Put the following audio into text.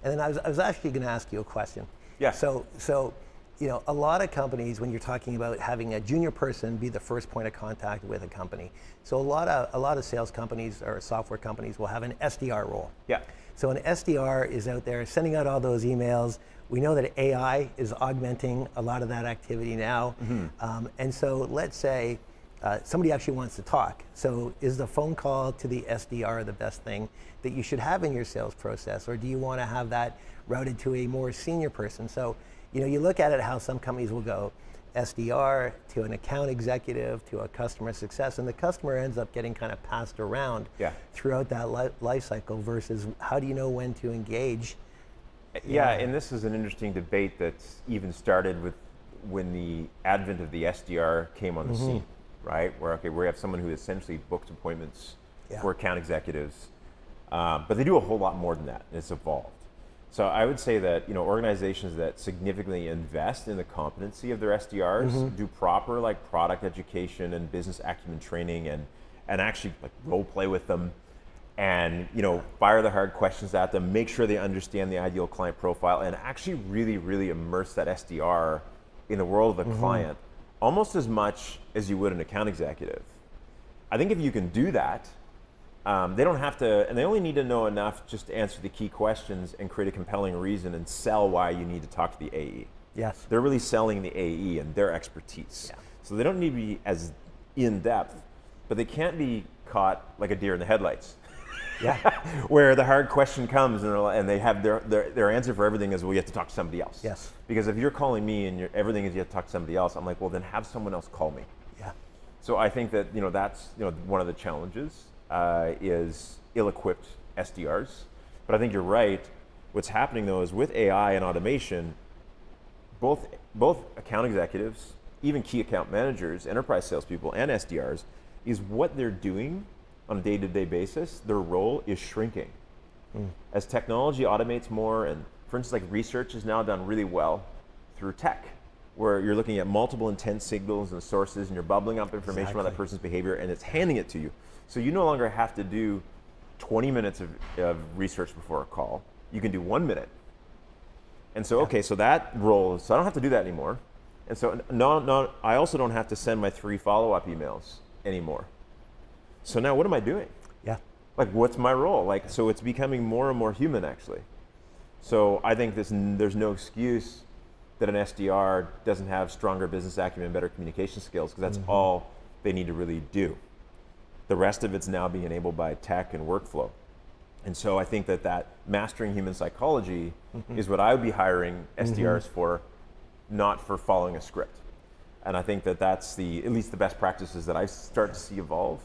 And then I was actually going to ask you a question. Yeah. So you know, a lot of companies, when you're talking about having a junior person be the first point of contact with a company, so a lot of sales companies or software companies will have an SDR role. Yeah. So an SDR is out there sending out all those emails. We know that AI is augmenting a lot of that activity now. And so let's say somebody actually wants to talk. So is the phone call to the SDR the best thing that you should have in your sales process, or do you want to have that routed to a more senior person? So, you know, you look at it how some companies will go SDR to an account executive to a customer success, and the customer ends up getting kind of passed around throughout that life cycle versus how do you know when to engage? Yeah, and this is an interesting debate that's even started with when the advent of the SDR came on the scene, right? Where, okay, we have someone who essentially books appointments for account executives, but they do a whole lot more than that, and it's evolved. So I would say that, you know, organizations that significantly invest in the competency of their SDRs, do proper like product education and business acumen training, and actually like role play with them, and, you know, fire the hard questions at them, make sure they understand the ideal client profile, and actually really, really immerse that SDR in the world of the client almost as much as you would an account executive. I think if you can do that, they don't have to, and they only need to know enough just to answer the key questions and create a compelling reason and sell why you need to talk to the AE. Yes. They're really selling the AE and their expertise. Yeah. So they don't need to be as in depth, but they can't be caught like a deer in the headlights. Yeah. Where the hard question comes and they have their answer for everything is, well, you have to talk to somebody else. Yes. Because if you're calling me and everything is you have to talk to somebody else, I'm like, well, then have someone else call me. Yeah. So I think that, you know, that's, you know, one of the challenges is ill-equipped SDRs. But I think you're right. What's happening though is with AI and automation, both account executives, even key account managers, enterprise salespeople, and SDRs, is what they're doing on a day-to-day basis, their role is shrinking. As technology automates more, and for instance, like research is now done really well through tech, where you're looking at multiple intent signals and sources, and you're bubbling up information about that person's behavior, and it's handing it to you. So you no longer have to do 20 minutes of research before a call. You can do 1 minute. And so, okay, so that role, so I don't have to do that anymore. And so I also don't have to send my 3 follow-up emails anymore. So now what am I doing? Yeah. Like, what's my role? Like, so it's becoming more and more human, actually. So I think there's no excuse that an SDR doesn't have stronger business acumen, better communication skills, because that's all they need to really do. The rest of it's now being enabled by tech and workflow. And so I think that mastering human psychology is what I would be hiring SDRs for, not for following a script. And I think that's at least the best practices that I start to see evolve.